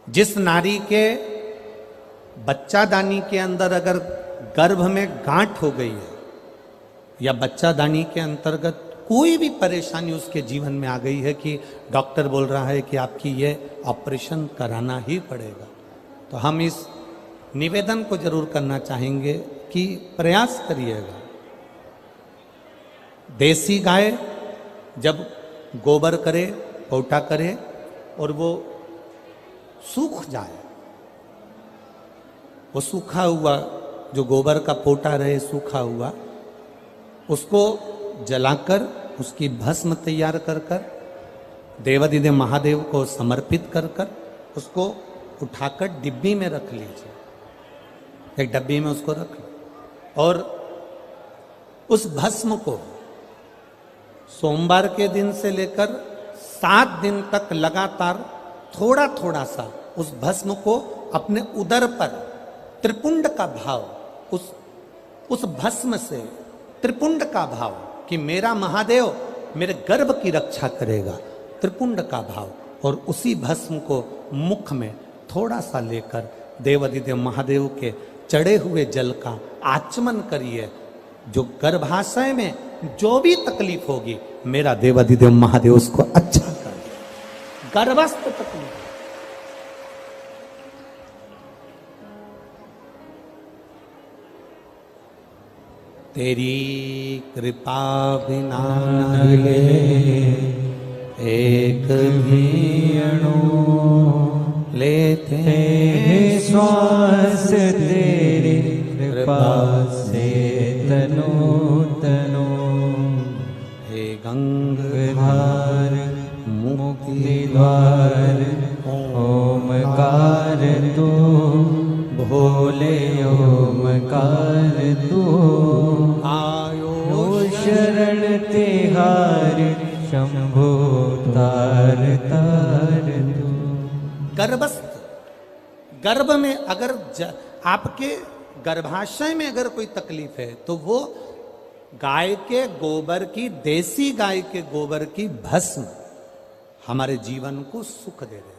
जिस नारी के बच्चादानी के अंदर अगर गर्भ में गांठ हो गई है या बच्चादानी के अंतर्गत कोई भी परेशानी उसके जीवन में आ गई है कि डॉक्टर बोल रहा है कि आपकी ये ऑपरेशन कराना ही पड़ेगा, तो हम इस निवेदन को जरूर करना चाहेंगे कि प्रयास करिएगा। देसी गाय जब गोबर करे, पोटा करे और वो सूख जाए, वो सूखा हुआ जो गोबर का पोटा रहे सूखा हुआ, उसको जलाकर उसकी भस्म तैयार कर कर देवादिदेव महादेव को समर्पित कर कर उसको उठाकर डिब्बी में रख लीजिए। एक डब्बी में उसको रख लो और उस भस्म को सोमवार के दिन से लेकर 7 दिन तक लगातार थोड़ा थोड़ा सा उस भस्म को अपने उदर पर त्रिपुंड का भाव, उस भस्म से त्रिपुंड का भाव कि मेरा महादेव मेरे गर्भ की रक्षा करेगा, त्रिपुंड का भाव, और उसी भस्म को मुख में थोड़ा सा लेकर देवादिदेव महादेव के चढ़े हुए जल का आचमन करिए। जो गर्भाशय में जो भी तकलीफ होगी मेरा देवादिदेव महादेव उसको अच्छा कर दे। गर्भस्थ तकलीफ तेरी कृपा बिना नले एक भी अणु लेते श्वास तेरी कृपा से तनो तनो। हे गंगाधर मुक्ति द्वार ओमकार तू, भोले ओमकार तू। आयो शरण तिहार शंभो तार तार तू। गर्भस्थ, गर्भ में अगर आपके गर्भाशय में अगर कोई तकलीफ है तो वो गाय के गोबर की, देसी गाय के गोबर की भस्म हमारे जीवन को सुख दे रहे।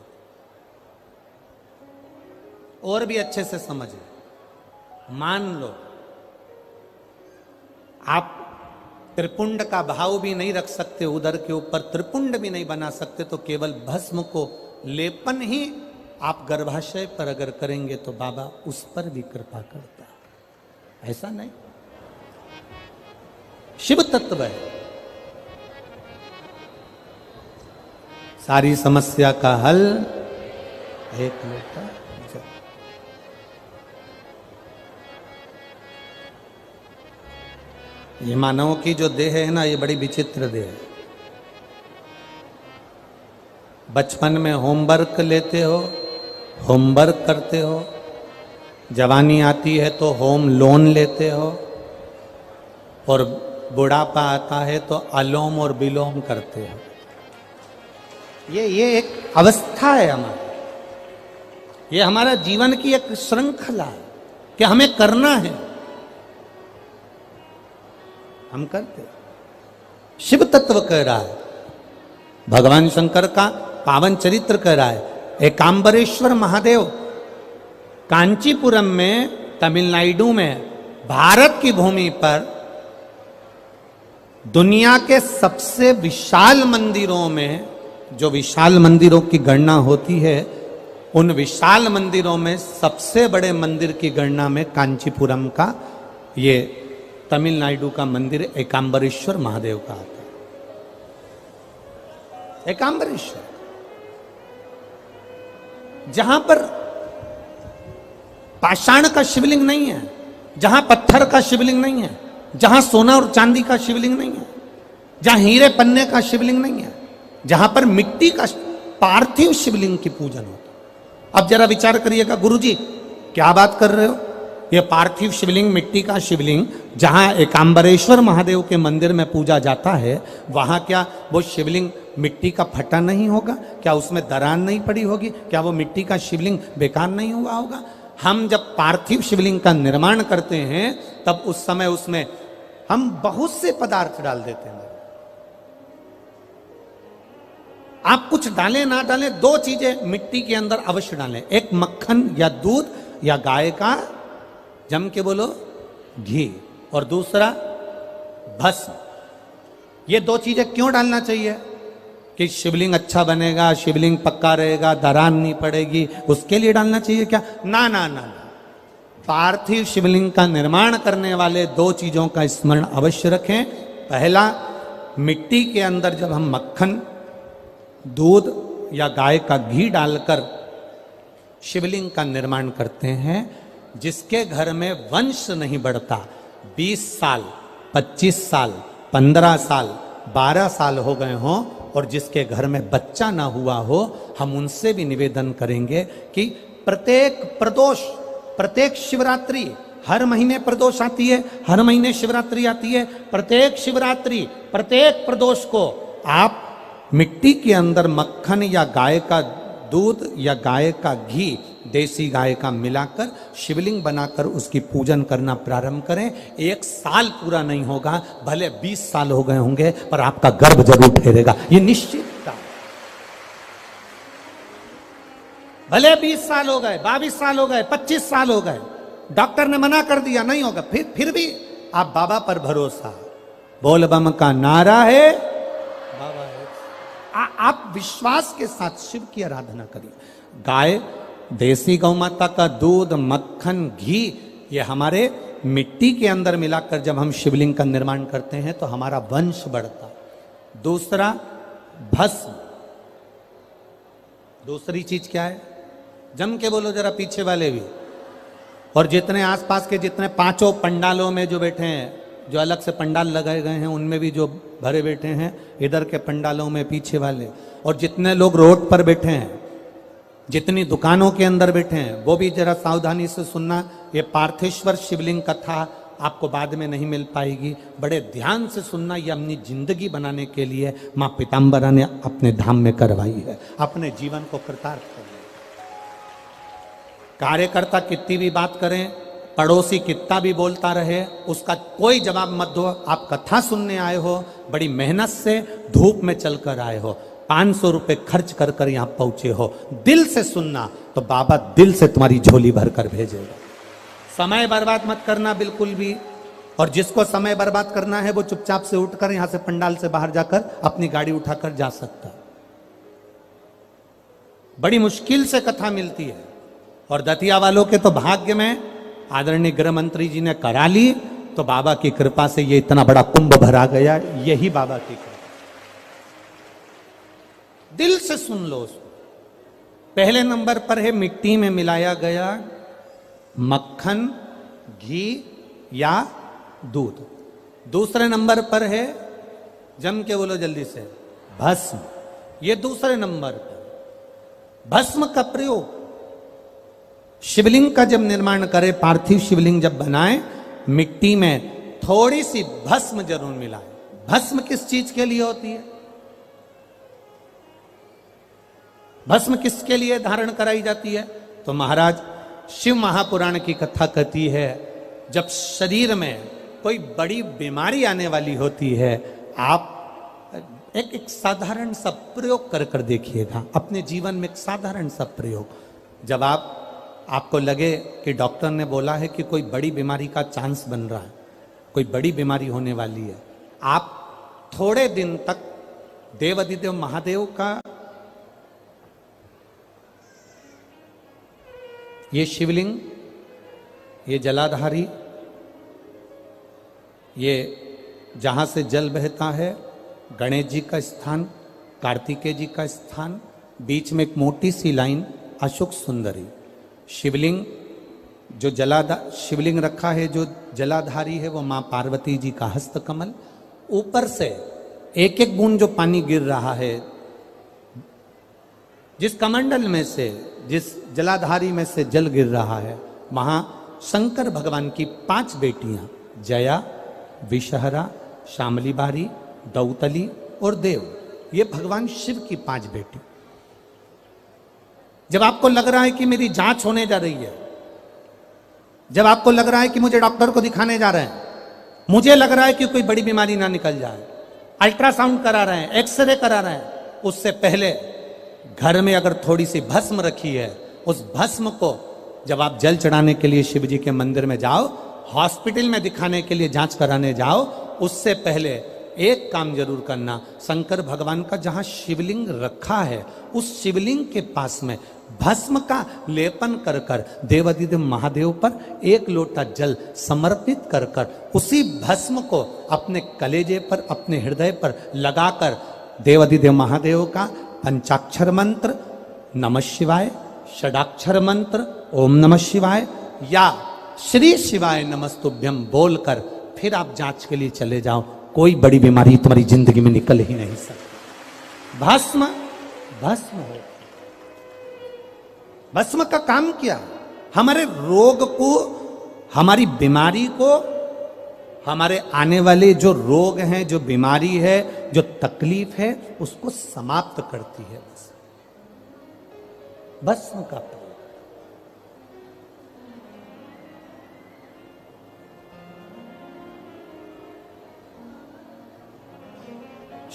और भी अच्छे से समझे, मान लो आप त्रिपुंड का भाव भी नहीं रख सकते, उदर के ऊपर त्रिपुंड भी नहीं बना सकते, तो केवल भस्म को लेपन ही आप गर्भाशय पर अगर करेंगे तो बाबा उस पर भी कृपा करता है। ऐसा नहीं, शिव तत्व है। सारी समस्या का हल एक लोटा जल। ये मानव की जो देह है ना, ये बड़ी विचित्र देह है। बचपन में होमवर्क लेते हो, होमवर्क करते हो, जवानी आती है तो होम लोन लेते हो, और बुढ़ापा आता है तो अलोम और विलोम करते हो। ये एक अवस्था है हमारी, ये हमारा जीवन की एक श्रृंखला है कि हमें करना है, हम करते। शिव तत्व कह रहा है, भगवान शंकर का पावन चरित्र कह रहा है। एकांबरेश्वर महादेव कांचीपुरम में, तमिलनाडु में, भारत की भूमि पर दुनिया के सबसे विशाल मंदिरों में, जो विशाल मंदिरों की गणना होती है, उन विशाल मंदिरों में सबसे बड़े मंदिर की गणना में कांचीपुरम का, ये तमिलनाडु का मंदिर एकांबरेश्वर महादेव का आता है। एकांबरेश्वर, जहां पर पाषाण का शिवलिंग नहीं है, जहां पत्थर का शिवलिंग नहीं है, जहां सोना और चांदी का शिवलिंग नहीं है, जहां हीरे पन्ने का शिवलिंग नहीं है, जहां पर मिट्टी का पार्थिव शिवलिंग की पूजन होता। अब जरा विचार करिएगा, गुरुजी क्या बात कर रहे हो? यह पार्थिव शिवलिंग, मिट्टी का शिवलिंग, जहां एकांबरेश्वर महादेव के मंदिर में पूजा जाता है, वहां क्या वो शिवलिंग मिट्टी का फटा नहीं होगा? क्या उसमें दरार नहीं पड़ी होगी? क्या वो मिट्टी का शिवलिंग बेकार नहीं हुआ होगा? हम जब पार्थिव शिवलिंग का निर्माण करते हैं तब उस समय उसमें हम बहुत से पदार्थ डाल देते हैं। आप कुछ डालें ना डालें, दो चीजें मिट्टी के अंदर अवश्य डालें, एक मक्खन या दूध या गाय का, जम के बोलो, घी, और दूसरा भस्म। ये दो चीजें क्यों डालना चाहिए? कि शिवलिंग अच्छा बनेगा, शिवलिंग पक्का रहेगा, दरार नहीं पड़ेगी, उसके लिए डालना चाहिए क्या? ना ना ना, पार्थिव शिवलिंग का निर्माण करने वाले दो चीजों का स्मरण अवश्य रखें। पहला, मिट्टी के अंदर जब हम मक्खन, दूध या गाय का घी डालकर शिवलिंग का निर्माण करते हैं, जिसके घर में वंश नहीं बढ़ता, 20 साल, 25 साल, 15 साल, 12 साल हो गए हों, और जिसके घर में बच्चा ना हुआ हो, हम उनसे भी निवेदन करेंगे कि प्रत्येक प्रदोष, प्रत्येक शिवरात्रि, हर महीने प्रदोष आती है, हर महीने शिवरात्रि आती है, प्रत्येक शिवरात्रि, प्रत्येक प्रदोष को आप मिट्टी के अंदर मक्खन या गाय का दूध या गाय का घी, देसी गाय का मिलाकर शिवलिंग बनाकर उसकी पूजन करना प्रारंभ करें। 1 साल पूरा नहीं होगा, भले 20 साल हो गए होंगे, पर आपका गर्भ जरूर ठहरेगा, ये निश्चित था। भले 20 साल हो गए, 22 साल हो गए, 25 साल हो गए, डॉक्टर ने मना कर दिया नहीं होगा, फिर भी आप बाबा पर भरोसा, बोल बम का नारा है, बाबा है। आप विश्वास के साथ शिव की आराधना करिए। गाय, देसी गौ माता का दूध, मक्खन, घी, ये हमारे मिट्टी के अंदर मिलाकर जब हम शिवलिंग का निर्माण करते हैं तो हमारा वंश बढ़ता। दूसरा, भस्म। दूसरी चीज क्या है? जम के बोलो जरा, पीछे वाले भी, और जितने आसपास के जितने 5 पंडालों में जो बैठे हैं, जो अलग से पंडाल लगाए गए हैं उनमें भी जो भरे बैठे हैं, इधर के पंडालों में पीछे वाले, और जितने लोग रोड पर बैठे हैं, जितनी दुकानों के अंदर बैठे हैं, वो भी जरा सावधानी से सुनना। ये पार्थेश्वर शिवलिंग कथा आपको बाद में नहीं मिल पाएगी, बड़े ध्यान से सुनना। ये अपनी जिंदगी बनाने के लिए माँ पीताम्बरा ने अपने धाम में करवाई है, अपने जीवन को कृतार्थ करने। कार्यकर्ता कितनी भी बात करें, पड़ोसी कितना भी बोलता रहे, उसका कोई जवाब मत दो। आप कथा सुनने आए हो, बड़ी मेहनत से धूप में चलकर आए हो, 500 रुपए खर्च कर कर यहां पहुंचे हो, दिल से सुनना तो बाबा दिल से तुम्हारी झोली भर कर भेजेगा। समय बर्बाद मत करना बिल्कुल भी, और जिसको समय बर्बाद करना है वो चुपचाप से उठकर यहां से पंडाल से बाहर जाकर अपनी गाड़ी उठाकर जा सकता। बड़ी मुश्किल से कथा मिलती है, और दतिया वालों के तो भाग्य में आदरणीय गृह मंत्री जी ने करा ली, तो बाबा की कृपा से ये इतना बड़ा कुंभ भरा गया, यही बाबा की कृपा। दिल से सुन लो उसको। पहले नंबर पर है मिट्टी में मिलाया गया मक्खन, घी या दूध। दूसरे नंबर पर है, जम के बोलो जल्दी से, भस्म। ये दूसरे नंबर पर भस्म का प्रयोग। शिवलिंग का जब निर्माण करे, पार्थिव शिवलिंग जब बनाए, मिट्टी में थोड़ी सी भस्म जरूर मिलाए। भस्म किस चीज के लिए होती है? भस्म किसके लिए धारण कराई जाती है? तो महाराज, शिव महापुराण की कथा कहती है, जब शरीर में कोई बड़ी बीमारी आने वाली होती है, आप एक साधारण सा प्रयोग कर कर देखिएगा अपने जीवन में। एक साधारण सा प्रयोग, जब आपको लगे कि डॉक्टर ने बोला है कि कोई बड़ी बीमारी का चांस बन रहा है, कोई बड़ी बीमारी होने वाली है, आप थोड़े दिन तक देवाधिदेव महादेव का ये शिवलिंग, ये जलाधारी, ये जहाँ से जल बहता है, गणेश जी का स्थान, कार्तिकेय जी का स्थान, बीच में एक मोटी सी लाइन अशोक सुंदरी, शिवलिंग जो शिवलिंग रखा है, जो जलाधारी है वो माँ पार्वती जी का हस्तकमल, ऊपर से एक एक बूंद जो पानी गिर रहा है, जिस कमंडल में से, जिस जलाधारी में से जल गिर रहा है, वहां शंकर भगवान की 5 बेटियां, जया, विषहरा, शामली बारी, दौतली और देव, ये भगवान शिव की 5 बेटी। जब आपको लग रहा है कि मेरी जांच होने जा रही है, जब आपको लग रहा है कि मुझे डॉक्टर को दिखाने जा रहे हैं, मुझे लग रहा है कि कोई बड़ी बीमारी ना निकल जाए, अल्ट्रासाउंड करा रहे हैं, एक्सरे करा रहे हैं, उससे पहले घर में अगर थोड़ी सी भस्म रखी है, उस भस्म को जब आप जल चढ़ाने के लिए शिव जी के मंदिर में जाओ, हॉस्पिटल में दिखाने के लिए जांच कराने जाओ, उससे पहले एक काम जरूर करना, शंकर भगवान का जहां शिवलिंग रखा है उस शिवलिंग के पास में भस्म का लेपन कर कर देवाधिदेव महादेव पर एक लोटा जल समर्पित कर कर उसी भस्म को अपने कलेजे पर, अपने हृदय पर लगाकर देवाधिदेव महादेव का पंचाक्षर मंत्र नमः शिवाय, षडाक्षर मंत्र ओम नमः शिवाय या श्री शिवाय नमस्तुभ्यम बोलकर फिर आप जांच के लिए चले जाओ। कोई बड़ी बीमारी तुम्हारी जिंदगी में निकल ही नहीं सकती। भस्म भस्म हो, भस्म का काम क्या? हमारे रोग को, हमारी बीमारी को, हमारे आने वाले जो रोग हैं, जो बीमारी है, जो तकलीफ है, उसको समाप्त करती है भस्म का प्रयोग।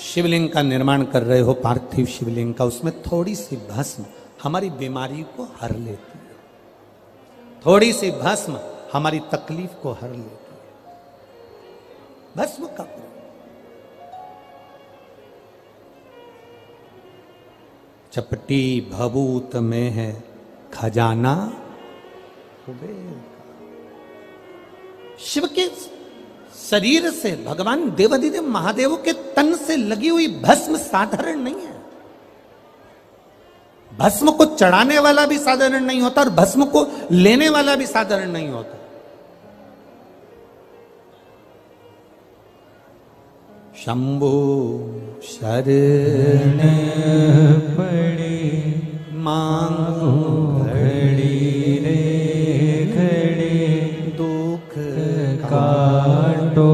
शिवलिंग का निर्माण कर रहे हो, पार्थिव शिवलिंग का, उसमें थोड़ी सी भस्म हमारी बीमारी को हर लेती है, थोड़ी सी भस्म हमारी तकलीफ को हर लेती है। भस्म का प्रयोग। चपटी भभूत में है खजाना कुबेर का। शिव के शरीर से, भगवान देवाधिदेव महादेव के तन से लगी हुई भस्म साधारण नहीं है। भस्म को चढ़ाने वाला भी साधारण नहीं होता और भस्म को लेने वाला भी साधारण नहीं होता। शंभु शरण पड़ी मांगो घड़ी रे घड़ी दुख काटो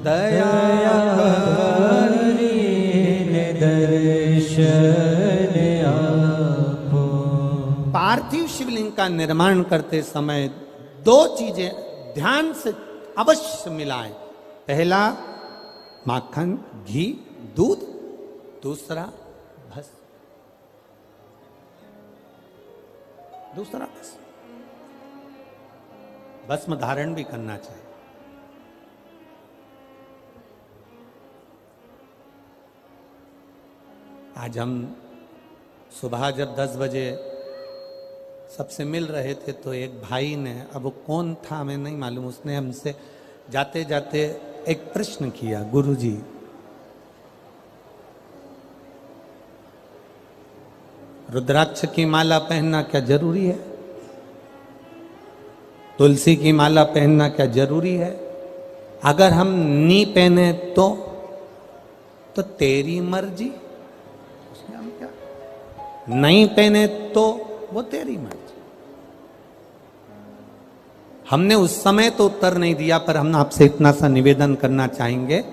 दया दर्शन आपो। पार्थिव शिवलिंग का निर्माण करते समय दो चीजें ध्यान से अवश्य मिलाएं। पहला माखन, घी, दूध, दूसरा भस्म, दूसरा भस्म। भस्म धारण भी करना चाहिए। आज हम सुबह जब 10 बजे सबसे मिल रहे थे तो एक भाई ने, अब वो कौन था हमें नहीं मालूम, उसने हमसे जाते जाते एक प्रश्न किया, गुरुजी रुद्राक्ष की माला पहनना क्या जरूरी है? तुलसी की माला पहनना क्या जरूरी है? अगर हम नहीं पहने तो तेरी मर्जी। उसमें हम क्या, नहीं पहने तो वो तेरी मर्जी। हमने उस समय तो उत्तर नहीं दिया, पर हम आपसे इतना सा निवेदन करना चाहेंगे,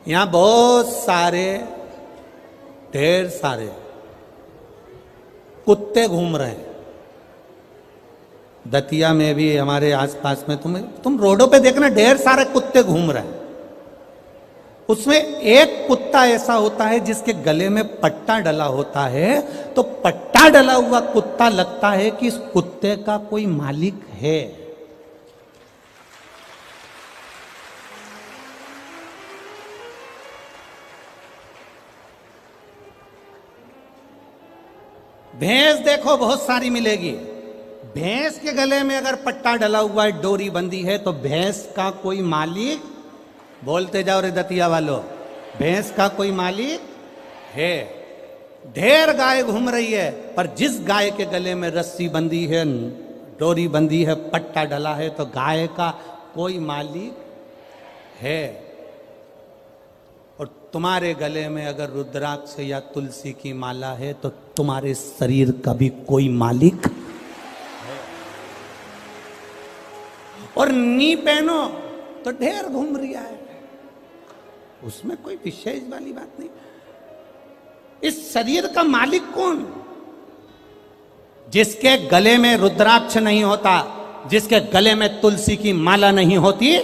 यहां बहुत सारे, ढेर सारे कुत्ते घूम रहे हैं। दतिया में भी, हमारे आसपास में, तुम रोडों पे देखना, ढेर सारे कुत्ते घूम रहे हैं। उसमें एक कुत्ता ऐसा होता है जिसके गले में पट्टा डला होता है, तो पट्टा डला हुआ कुत्ता लगता है कि इस कुत्ते का कोई मालिक है। भैंस देखो बहुत सारी मिलेगी, भैंस के गले में अगर पट्टा डला हुआ है, डोरी बंधी है, तो भैंस का कोई मालिक, बोलते जाओ रे दतिया वालों, भैंस का कोई मालिक है। ढेर गाय घूम रही है, पर जिस गाय के गले में रस्सी बंधी है, डोरी बंधी है, पट्टा डला है, तो गाय का कोई मालिक है। और तुम्हारे गले में अगर रुद्राक्ष या तुलसी की माला है, तो तुम्हारे शरीर का भी कोई मालिक है। और नी पहनो तो ढेर घूम रही है, उसमें कोई विशेष वाली बात नहीं। इस शरीर का मालिक कौन? जिसके गले में रुद्राक्ष नहीं होता, जिसके गले में तुलसी की माला नहीं होती,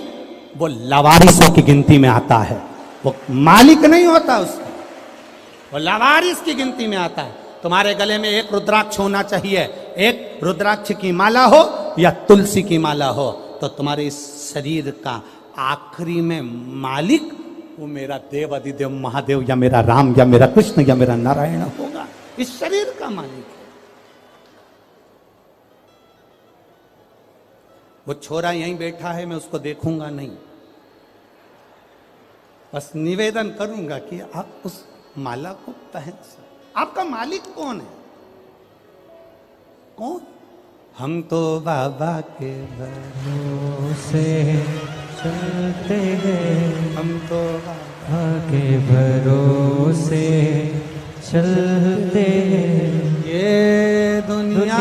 वो लवारिसों की गिनती में आता है, वो मालिक नहीं होता उसका। वो लावारिस की गिनती में आता है। तुम्हारे गले में एक रुद्राक्ष होना चाहिए, एक रुद्राक्ष की माला हो या तुलसी की माला हो, तो तुम्हारे इस शरीर का आखिरी में मालिक वो मेरा देव अधिदेव महादेव या मेरा राम या मेरा कृष्ण या मेरा नारायण होगा। इस शरीर का मालिक है। वो छोरा यहीं बैठा है, मैं उसको देखूंगा नहीं, बस निवेदन करूंगा कि आप उस माला को पहन सकते। आपका मालिक कौन है? कौन? हम तो बाबा के भरोसे चलते हैं, हम तो बाबा के भरोसे चलते हैं। ये दुनिया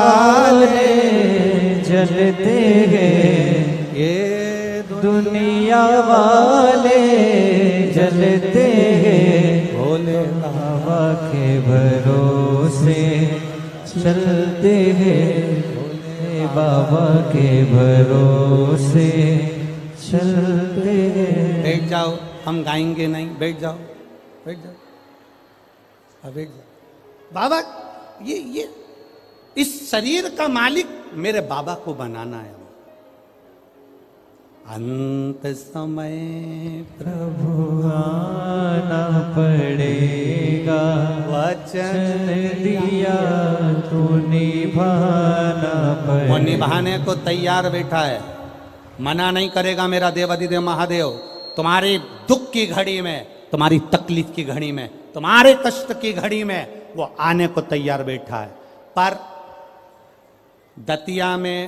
वाले जलते हैं, ये दुनिया वाले जलते हैं। भोले बाबा के भरोसे चलते हैं, भोले बाबा के भरोसे चलते हैं। बैठ जाओ, हम गाएंगे नहीं, बैठ जाओ, बैठ जाओ, बैठ जाओ। बाबा ये इस शरीर का मालिक मेरे बाबा को बनाना है। अंत समय प्रभु आना पड़ेगा, वचन दिया तू निभाना पड़ेगा। वो निभाने को तैयार बैठा है, मना नहीं करेगा मेरा देव अधिदेव महादेव। तुम्हारी दुख की घड़ी में, तुम्हारी तकलीफ की घड़ी में, तुम्हारे कष्ट की घड़ी में वो आने को तैयार बैठा है। पर दतिया में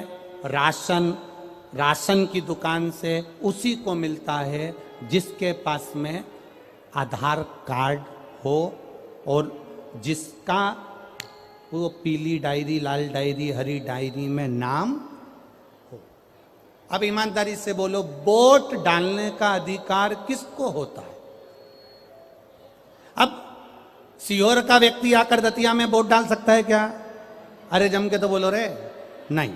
राशन की दुकान से उसी को मिलता है जिसके पास में आधार कार्ड हो और जिसका वो पीली डायरी, लाल डायरी, हरी डायरी में नाम हो। अब ईमानदारी से बोलो, वोट डालने का अधिकार किसको होता है? अब सीहोर का व्यक्ति आकर दतिया में वोट डाल सकता है क्या? अरे जम के तो बोलो रे, नहीं।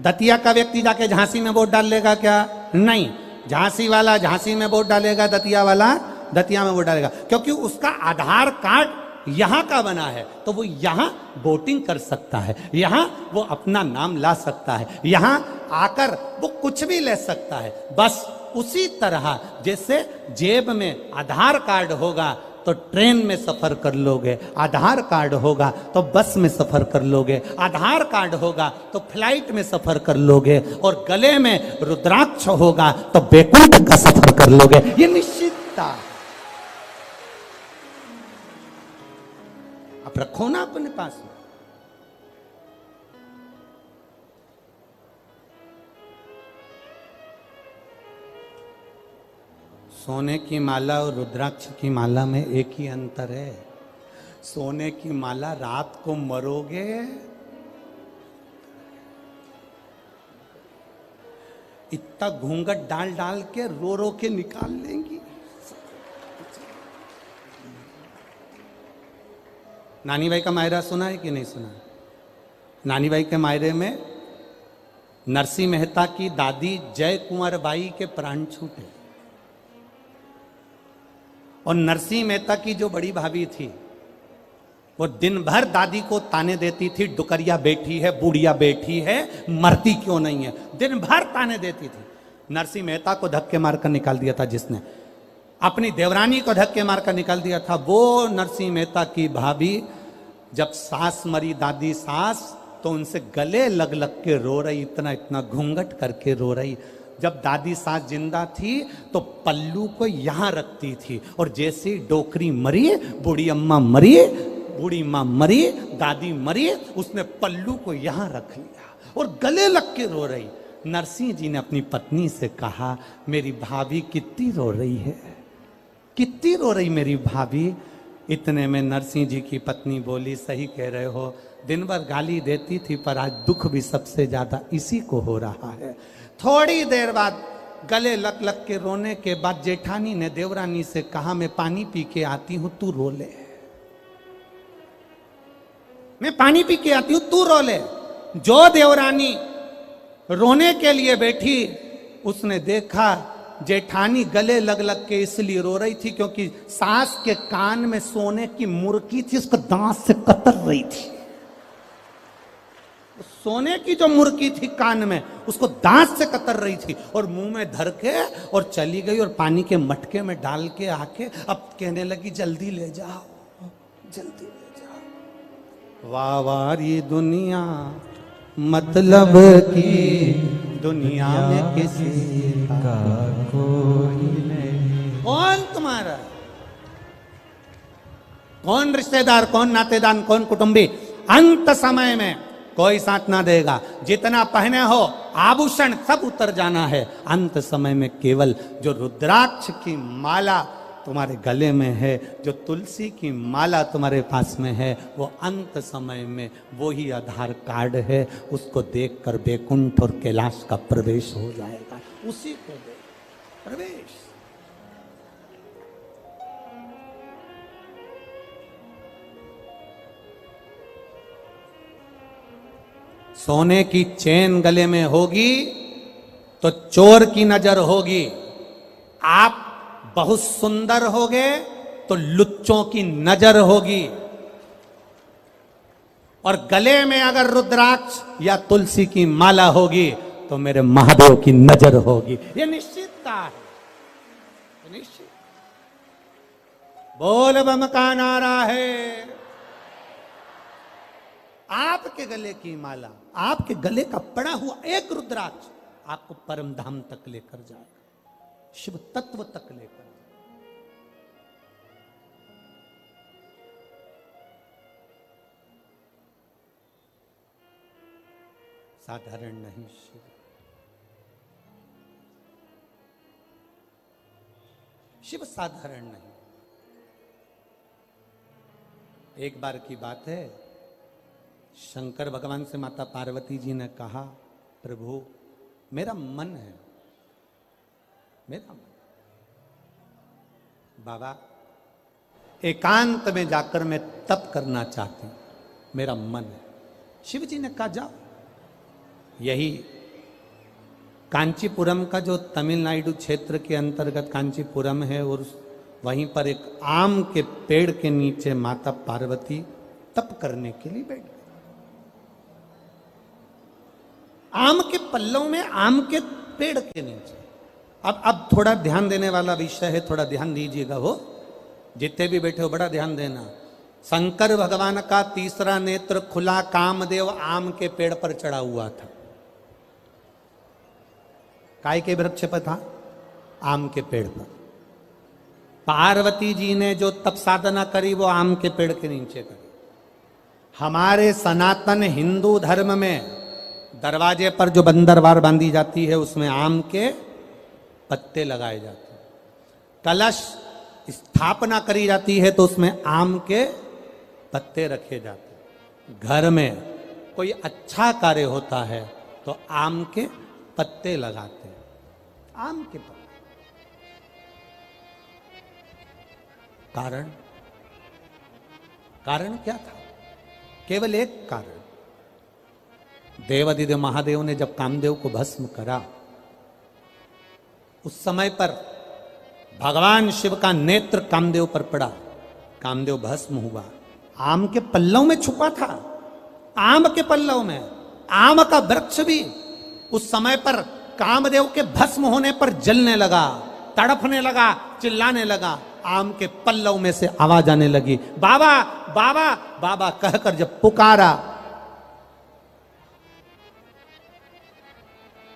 दतिया का व्यक्ति जाके झांसी में वोट डाल लेगा क्या? नहीं। झांसी वाला झांसी में वोट डालेगा, दतिया वाला दतिया में वोट डालेगा, क्योंकि उसका आधार कार्ड यहां का बना है, तो वो यहां वोटिंग कर सकता है, यहां वो अपना नाम ला सकता है, यहां आकर वो कुछ भी ले सकता है। बस उसी तरह जैसे जेब में आधार कार्ड होगा तो ट्रेन में सफर कर लोगे, आधार कार्ड होगा तो बस में सफर कर लोगे, आधार कार्ड होगा तो फ्लाइट में सफर कर लोगे, और गले में रुद्राक्ष होगा तो बैकुंठ का सफर कर लोगे। ये निश्चितता। आप रखो ना अपने पास में। सोने की माला और रुद्राक्ष की माला में एक ही अंतर है। सोने की माला रात को मरोगे, इतना घूंघट डाल डाल के रो रो के निकाल लेंगी। नानी भाई का मायरा सुना है कि नहीं सुना? नानी भाई के मायरे में नरसिंह मेहता की दादी जय कुंवर बाई के प्राण छूटे, और नरसिंह मेहता की जो बड़ी भाभी थी वो दिन भर दादी को ताने देती थी, डुकरिया बैठी है, बूढ़िया बैठी है, मरती क्यों नहीं है, दिन भर ताने देती थी। नरसिंह मेहता को धक्के मारकर निकाल दिया था जिसने, अपनी देवरानी को धक्के मारकर निकाल दिया था वो नरसिंह मेहता की भाभी। जब सास मरी, दादी सास, तो उनसे गले लग लग के रो रही, इतना इतना घूंघट करके रो रही। जब दादी सास जिंदा थी तो पल्लू को यहां रखती थी, और जैसे ही डोकरी मरी, बूढ़ी अम्मा मरी, बूढ़ी माँ मरी, दादी मरी, उसने पल्लू को यहां रख लिया और गले लग के रो रही। नरसिंह जी ने अपनी पत्नी से कहा, मेरी भाभी कितनी रो रही है, कितनी रो रही मेरी भाभी। इतने में नरसिंह जी की पत्नी बोली, सही कह रहे हो, दिन भर गाली देती थी पर आज दुख भी सबसे ज्यादा इसी को हो रहा है। थोड़ी देर बाद गले लग लग के रोने के बाद जेठानी ने देवरानी से कहा, मैं पानी पी के आती हूं, तू रो ले, मैं पानी पी के आती हूं, तू रो ले। जो देवरानी रोने के लिए बैठी, उसने देखा जेठानी गले लग लग के इसलिए रो रही थी क्योंकि सास के कान में सोने की मुर्की थी, उसको दांत से कतर रही थी। सोने की जो मुर्की थी कान में, उसको दांत से कतर रही थी और मुंह में धर के और चली गई और पानी के मटके में डाल के आके अब कहने लगी जल्दी ले जाओ, जल्दी ले जाओ। वाह वाह ये दुनिया मतलब की दुनिया में किसी का कोई नहीं। कौन तुम्हारा, कौन रिश्तेदार, कौन नातेदार, कौन कुटुंबी, अंत समय में कोई साथ ना देगा। जितना पहने हो आभूषण सब उतर जाना है। अंत समय में केवल जो रुद्राक्ष की माला तुम्हारे गले में है, जो तुलसी की माला तुम्हारे पास में है, वो अंत समय में वो ही आधार कार्ड है। उसको देखकर बैकुंठ और कैलाश का प्रवेश हो जाएगा। उसी को दे प्रवेश। सोने की चेन गले में होगी तो चोर की नजर होगी। आप बहुत सुंदर होगे तो लुच्चों की नजर होगी। और गले में अगर रुद्राक्ष या तुलसी की माला होगी तो मेरे महादेव की नजर होगी। ये निश्चितता है, निश्चित। बोल बम का नारा है। आपके गले की माला, आपके गले का पड़ा हुआ एक रुद्राक्ष आपको परम धाम तक लेकर जाएगा, शिव तत्व तक लेकर। साधारण नहीं शिव, शिव साधारण नहीं। एक बार की बात है, शंकर भगवान से माता पार्वती जी ने कहा, प्रभु मेरा मन है, मेरा मन, बाबा एकांत में जाकर मैं तप करना चाहती हूं, मेरा मन है। शिव जी ने कहा जाओ। यही कांचीपुरम का जो तमिलनाडु क्षेत्र के अंतर्गत कांचीपुरम है, और वहीं पर एक आम के पेड़ के नीचे माता पार्वती तप करने के लिए बैठ गई। आम के पल्लव में, आम के पेड़ के नीचे। अब थोड़ा ध्यान देने वाला विषय है, थोड़ा ध्यान दीजिएगा। हो जितने भी बैठे हो बड़ा ध्यान देना। शंकर भगवान का तीसरा नेत्र खुला, कामदेव आम के पेड़ पर चढ़ा हुआ था। काय के वृक्ष पर था? आम के पेड़ पर। पार्वती जी ने जो तप साधना करी वो आम के पेड़ के नीचे करी। हमारे सनातन हिंदू धर्म में दरवाजे पर जो बंदरवार बांधी जाती है उसमें आम के पत्ते लगाए जाते हैं। कलश स्थापना करी जाती है तो उसमें आम के पत्ते रखे जाते हैं। घर में कोई अच्छा कार्य होता है तो आम के पत्ते लगाते हैं। आम के पत्ते। कारण क्या था? केवल एक कारण। देवाधिदेव महादेव ने जब कामदेव को भस्म करा, उस समय पर भगवान शिव का नेत्र कामदेव पर पड़ा, कामदेव भस्म हुआ। आम के पल्लव में छुपा था, आम के पल्लव में। आम का वृक्ष भी उस समय पर कामदेव के भस्म होने पर जलने लगा, तड़पने लगा, चिल्लाने लगा। आम के पल्लव में से आवाज आने लगी, बाबा बाबा बाबा कहकर जब पुकारा,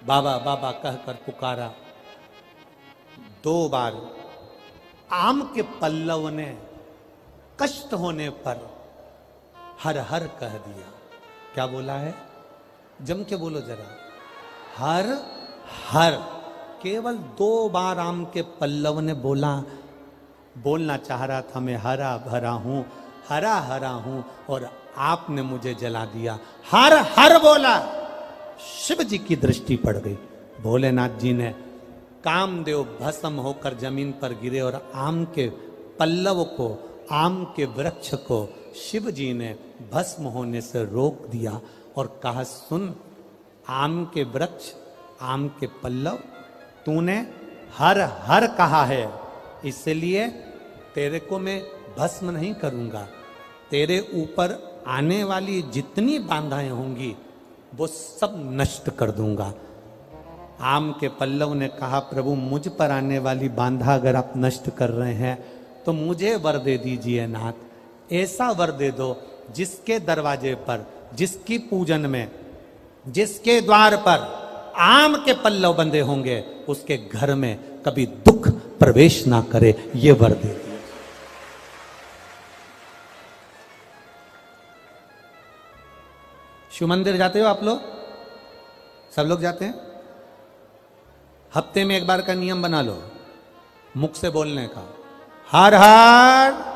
बाबा बाबा कहकर पुकारा, 2 बार आम के पल्लव ने कष्ट होने पर हर हर कह दिया। क्या बोला है? जम के बोलो जरा। हर हर। केवल 2 बार आम के पल्लव ने बोलना चाह रहा था, मैं हरा भरा हूं, हरा हरा हूं, और आपने मुझे जला दिया। हर हर बोला। शिव जी की दृष्टि पड़ गई। भोलेनाथ जी ने, कामदेव भस्म होकर जमीन पर गिरे और आम के पल्लव को, आम के वृक्ष को शिव जी ने भस्म होने से रोक दिया और कहा, सुन आम के वृक्ष, आम के पल्लव, तूने हर हर कहा है, इसलिए तेरे को मैं भस्म नहीं करूंगा। तेरे ऊपर आने वाली जितनी बाधाएं होंगी वो सब नष्ट कर दूंगा। आम के पल्लव ने कहा, प्रभु मुझ पर आने वाली बाधा अगर आप नष्ट कर रहे हैं तो मुझे वर दे दीजिए नाथ। ऐसा वर दे दो जिसके दरवाजे पर, जिसकी पूजन में, जिसके द्वार पर आम के पल्लव बंधे होंगे उसके घर में कभी दुख प्रवेश ना करे, ये वर दे दिए। शिव मंदिर जाते हो आप लोग? सब लोग जाते हैं? हफ्ते में एक बार का नियम बना लो, मुख से बोलने का, हर हर।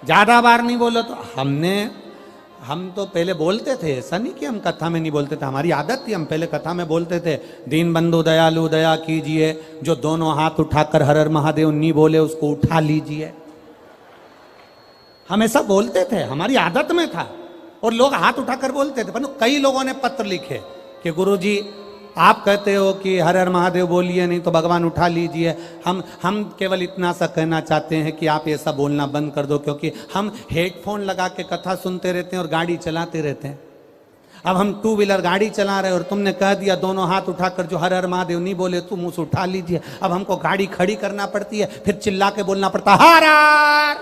ज्यादा बार नहीं बोलो तो हम तो पहले बोलते थे, ऐसा नहीं कि हम कथा में नहीं बोलते थे, हमारी आदत थी, हम पहले कथा में बोलते थे, दीन बंधु दयालु दया कीजिए, जो दोनों हाथ उठाकर हर हर महादेव नहीं बोले उसको उठा लीजिए। हम ऐसा बोलते थे, हमारी आदत में था, और लोग हाथ उठाकर बोलते थे। पर कई लोगों ने पत्र लिखे कि गुरुजी आप कहते हो कि हर हर महादेव बोलिए, नहीं तो भगवान उठा लीजिए। हम केवल इतना सा कहना चाहते हैं कि आप ऐसा बोलना बंद कर दो, क्योंकि हम हेडफोन लगा के कथा सुनते रहते हैं और गाड़ी चलाते रहते हैं। अब हम टू व्हीलर गाड़ी चला रहे हैं और तुमने कह दिया दोनों हाथ उठाकर जो हर हर महादेव नहीं बोले तुम उसे उठा लीजिए। अब हमको गाड़ी खड़ी करना पड़ती है, फिर चिल्ला के बोलना पड़ता है हर हर।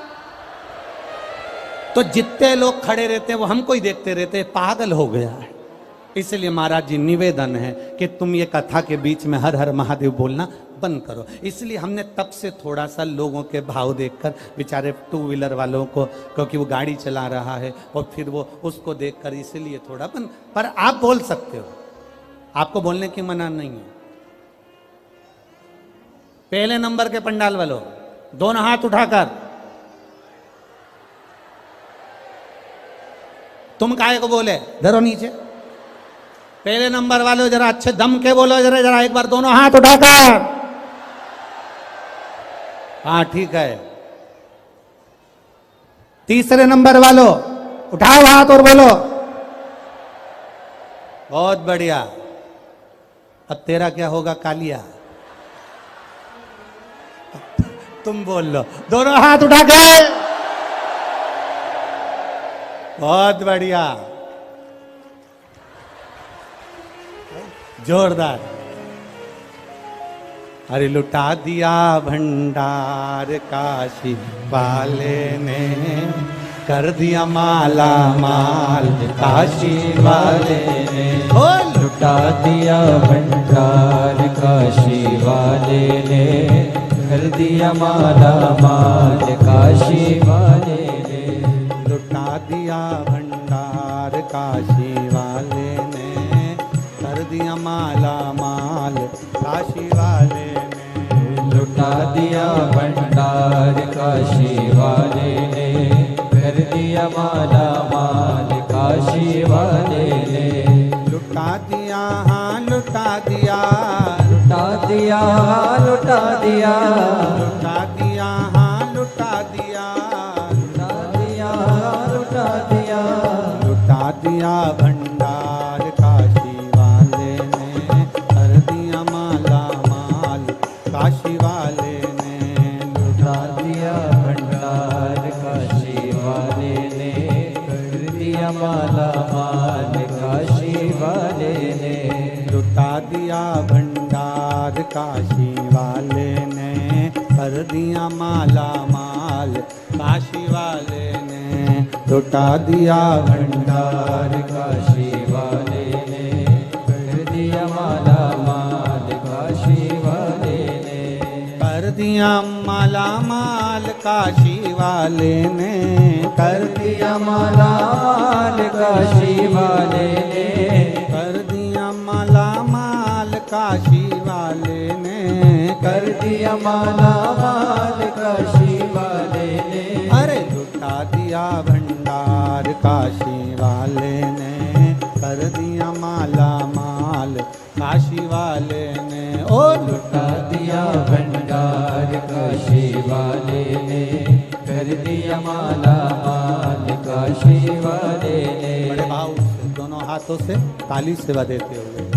तो जितने लोग खड़े रहते हैं वो हमको ही देखते रहते हैं, पागल हो गया है। इसलिए महाराज जी निवेदन है कि तुम ये कथा के बीच में हर हर महादेव बोलना बंद करो। इसलिए हमने तब से थोड़ा सा लोगों के भाव देखकर, बेचारे टू व्हीलर वालों को, क्योंकि वो गाड़ी चला रहा है और फिर वो उसको देखकर, इसलिए थोड़ा बंद। पर आप बोल सकते हो, आपको बोलने की मना नहीं है। पहले नंबर के पंडाल वालों दोनों हाथ उठाकर, तुम काहे को बोले, धरो नीचे। पहले नंबर वाले जरा अच्छे दम के बोलो, जरा एक बार दोनों हाथ उठाकर। हाँ ठीक है। तीसरे नंबर वालों उठाओ हाथ और बोलो। बहुत बढ़िया। अब तेरा क्या होगा कालिया? तुम बोल लो, दोनों हाथ उठा के। बहुत बढ़िया, जोरदार। अरे लुटा दिया भंडार काशी वाले ने, कर दिया माला माल काशी वाले ने। लुटा दिया भंडार काशी वाले ने, कर दिया माला माल काशी वाले ने। लुटा दिया भंडार काशी वाले ने, कर दिया माला माल काशी वाले ने। लुटा दिया भंडार काशी वाले ने, कर दिया माला माल काशी वाले ने। लुटा दिया हाँ लुटा दिया, लुटा दिया लुटा दिया, लुटा दिया हाँ लुटा दिया, लुटा दिया लुटा दिया। लुटा दिया भंडार काशी वाले ने, कर दिया माला माल काशी वाले ने। लुटा दिया भंडार काशी वाले ने, कर दिया माला माल काशी वाले ने। लुटा दिया भंडार काशी वाले ने, कर दिया माला माल काशी वाले ने। लुटा दिया भंडार काशी वाले ने, कर दिया माला माल काशी वाले ने। कर दिया माला माल काशी वाले ने, कर दिया माला माल काशी वाले ने। कर दिया माला माल काशी वाले ने, कर दिया माला माल काशी वाले ने। अरे लुटा दिया भंडार काशी वाले ने, कर दिया माला माल काशी वाले ने। ओ लुटा दिया भंडार काशी वाले ने, कर दिया माला माल काशी वाले ने। बड़े भाव से दोनों हाथों से ताली सेवा देते हुए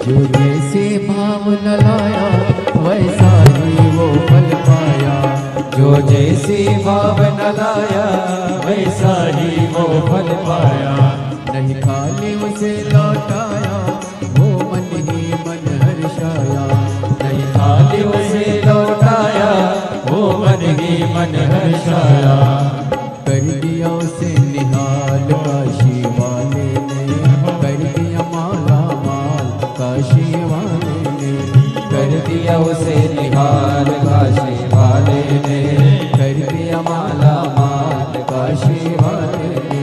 जो जैसे भाव न लाया वैसा ही वो फल पाया। जो जैसे भाव न लाया वैसा ही वो फल पाया। नहीं खाली उसे लौटाया वो मन ही मन हर्षाया। नहीं खाली उसे लौटाया वो मन ही मन हर्षाया। कर दिया उसे निहाल काशी वाले ने, कर दिया माला माल काशी वाले ने। कर दिया उसे निहाल काशी वाले ने, कर दिया माला माल काशी वाले ने।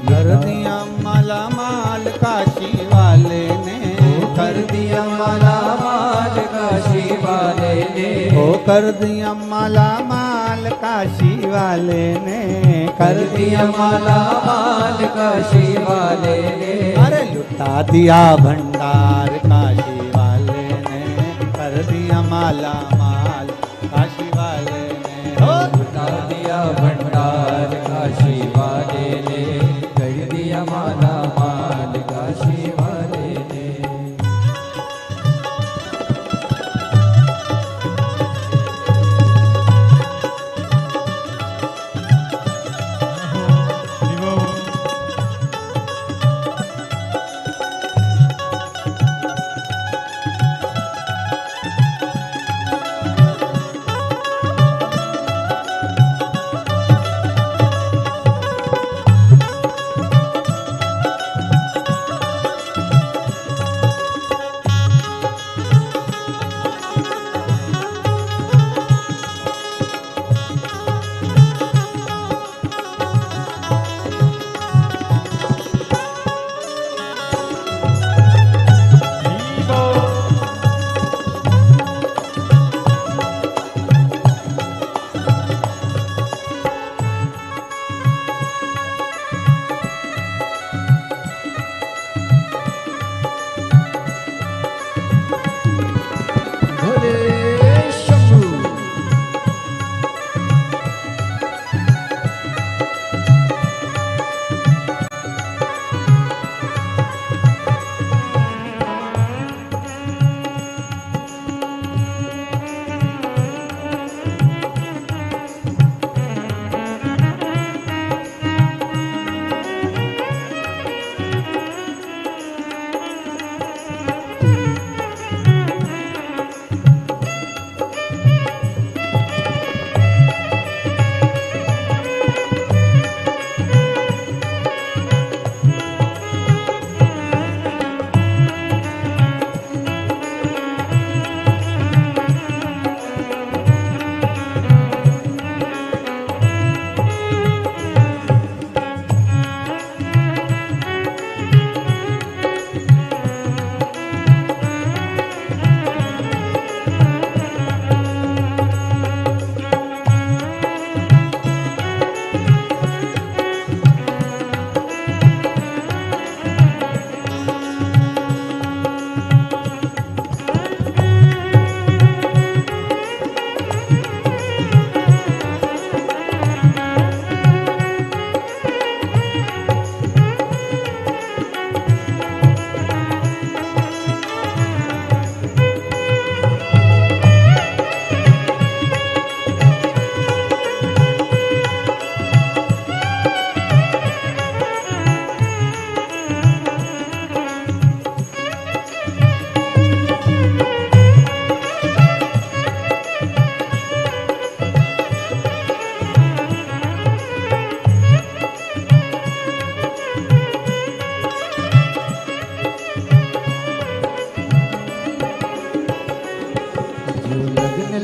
कर दिया माला माल काशी वाले ने, कर दिया माला माल काशी वाले ने। ओ कर दिया माला माल काशी वाले ने, कर दिया माला माल काशी वाले ने। अरे लुटा दिया भंडार काशी वाले ने, कर दिया माला माल काशी वाले ने। हो लुटा दिया भंडार काशी वाले ने, कर दिया माला माल काशी वाले ने।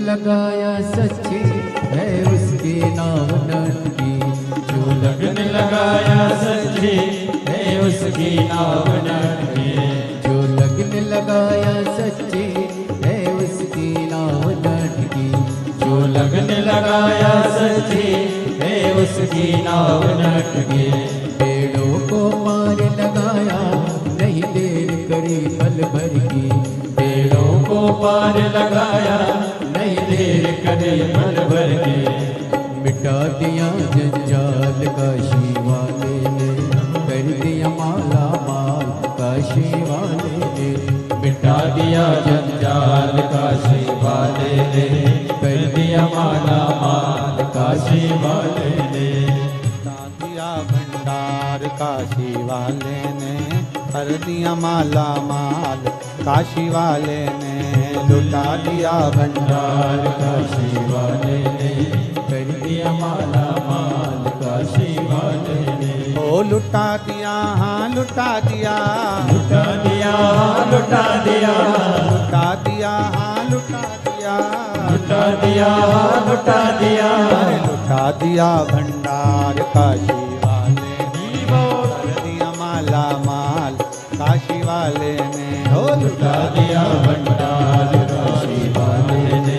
लगाया सच्ची है उसकी नाव नटकी। जो लगन लगाया सच्ची है उसकी नाव नटकी। जो लगन लगाया सच्ची है उसकी नाव नटकी। जो लगन लगाया सच्ची है उसकी नाव नटकी। पेड़ों को मार लगाया नहीं देर करी पल भर की। पेड़ों को पार लगाया नहीं देर करे पल भर की। मिटा दिया जंजाल काशी वाले ने, कर दिया माला माल काशी वाले ने। मिटा लुटा दिया जंजाल काशी वाले ने, कर दिया माला माल काशी वाले ने। लुटा दिया भंडार काशी वाले ने, कर दिया माला माल काशी वाले ने। लुटा दिया भंडार भंडार काशी वाले ने, कर दिया माला माल काशी वाले ने। ओ लुटा दिया, हाँ लुटा दिया, लुटा दिया लुटा दिया, लुटा दिया, हाँ लुटा दिया, लुटा दिया लुटा दिया। अरे लुटा दिया भंडार काशी वाले ने, कर दिया माला माल काशी वाले ने। ओ लुटा दिया भंडार काशी वाले ने,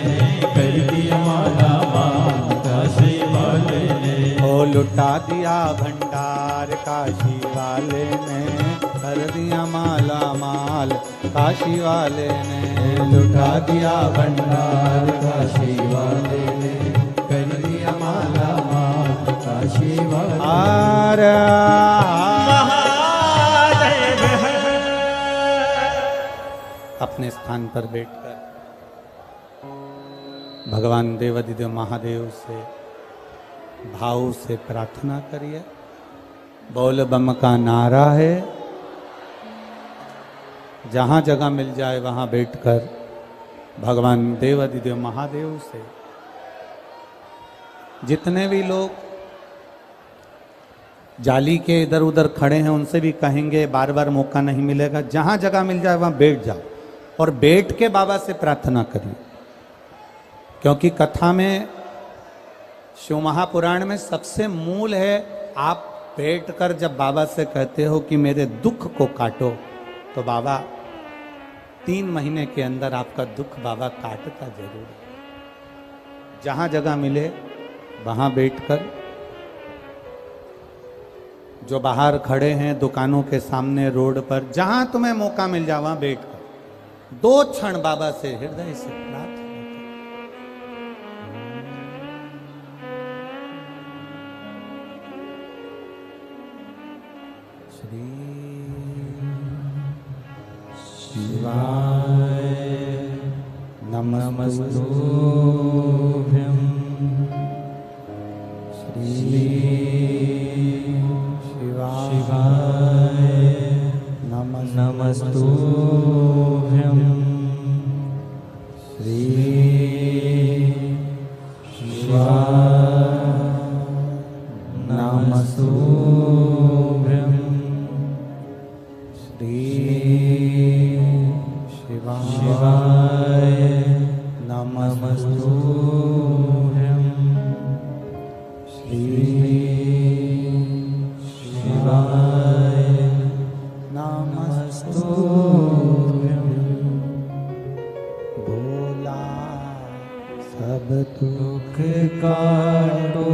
कर दिया माला माल काशी वाले ने। ओ लुटा दिया भंडार काशी वाले ने, कर दिया माला माल काशी वाले ने। लुटा दिया भंडार काशी वाले ने, कर दिया माला माल काशी वाले। आर अपने स्थान पर बैठकर भगवान देवाधिदेव महादेव से भाव से प्रार्थना करिए। बोल बम का नारा है, जहाँ जगह मिल जाए वहाँ बैठकर भगवान देवाधिदेव महादेव से, जितने भी लोग जाली के इधर उधर खड़े हैं उनसे भी कहेंगे, बार बार मौका नहीं मिलेगा, जहाँ जगह मिल जाए वहाँ बैठ जाओ और बैठ के बाबा से प्रार्थना करिए। क्योंकि कथा में, शिव महापुराण में सबसे मूल है, आप बैठकर जब बाबा से कहते हो कि मेरे दुख को काटो, तो बाबा 3 महीने के अंदर आपका दुख बाबा काटता जरूर है। जहाँ जगह मिले वहाँ बैठकर, जो बाहर खड़े हैं दुकानों के सामने, रोड पर, जहाँ तुम्हें मौका मिल जाए वहाँ बैठकर 2 क्षण बाबा से हृदय से प्रार्थना। श्री शिवाय नमस्तुभ्यं, श्री शिवाय नमस्तुभ्यं, श्री शिवाय नमस्तुभ्यं, श्री शिवाय नमस्तुभ्यं, श्री शिवाय नमस्तुभ्यं। भोला सब दुख काटो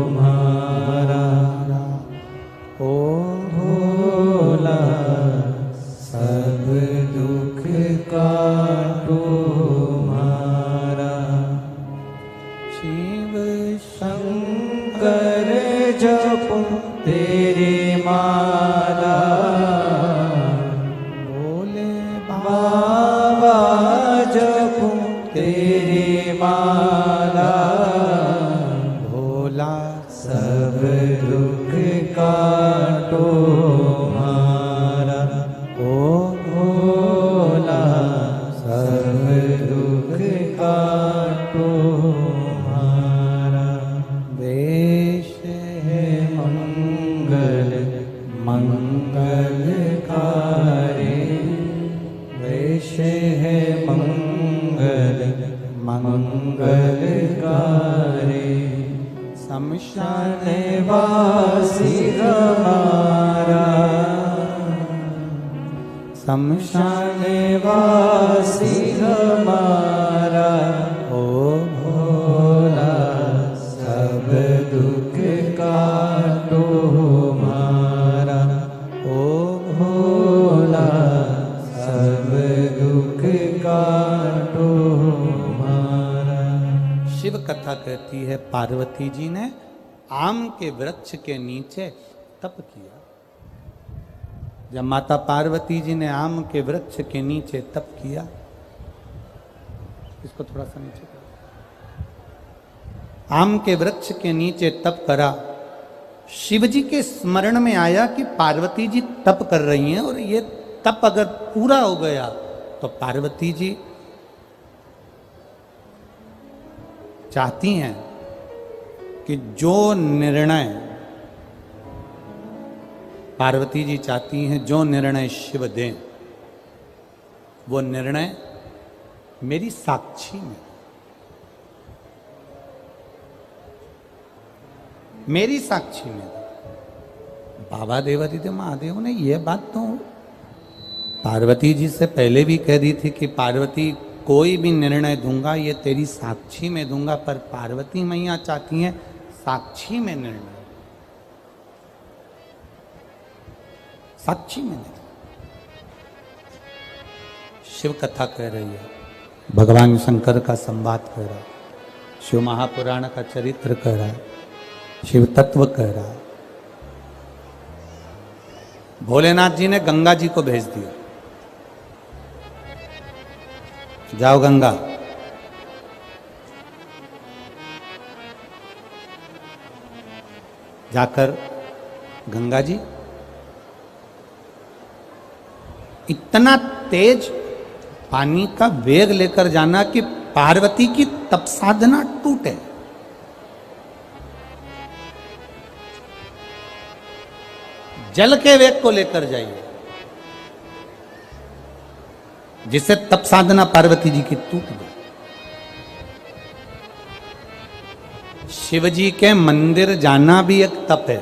हमारा, ओ भोला सब दुख काटो हमारा। शिव शंकर जपो तेरी माला, भोले बाबा जपो तेरी माला। भोला सब दुख काटो हमारा, ओ भोला सब दुख काटो हमारा। वेश है मंगल मंगलकारी, वेश है मंगल मंगलकारी। शमशान वासी हमारा, शमशान वासी हमारा। ओ भोला सब दुख काटो हमारा, ओ भोला सब दुख काटो हमारा। शिव कथा कहती है, पार्वती जी ने आम के वृक्ष के नीचे तप किया। जब माता पार्वती जी ने आम के वृक्ष के नीचे तप किया, इसको थोड़ा सा नीचे करो, आम के वृक्ष के नीचे तप करा, शिव जी के स्मरण में आया कि पार्वती जी तप कर रही हैं और ये तप अगर पूरा हो गया तो पार्वती जी चाहती हैं कि जो निर्णय पार्वती जी चाहती हैं, जो निर्णय शिव दें, वो निर्णय मेरी साक्षी में, मेरी साक्षी में। बाबा देवादिदेव महादेव ने यह बात तो पार्वती जी से पहले भी कह दी थी कि पार्वती कोई भी निर्णय दूंगा ये तेरी साक्षी में दूंगा, पर पार्वती मैया चाहती हैं साक्षी में निर्णय, साक्षी में निर्णय। शिव कथा कह रही है, भगवान शंकर का संवाद कह रहा है, शिव महापुराण का चरित्र कह रहा है, शिव तत्व कह रहा है। भोलेनाथ जी ने गंगा जी को भेज दिया, जाओ गंगा, जाकर गंगा जी इतना तेज पानी का वेग लेकर जाना कि पार्वती की तप साधना टूटे। जल के वेग को लेकर जाइए जिससे तप साधना पार्वती जी की टूट गई। शिव जी के मंदिर जाना भी एक तप है,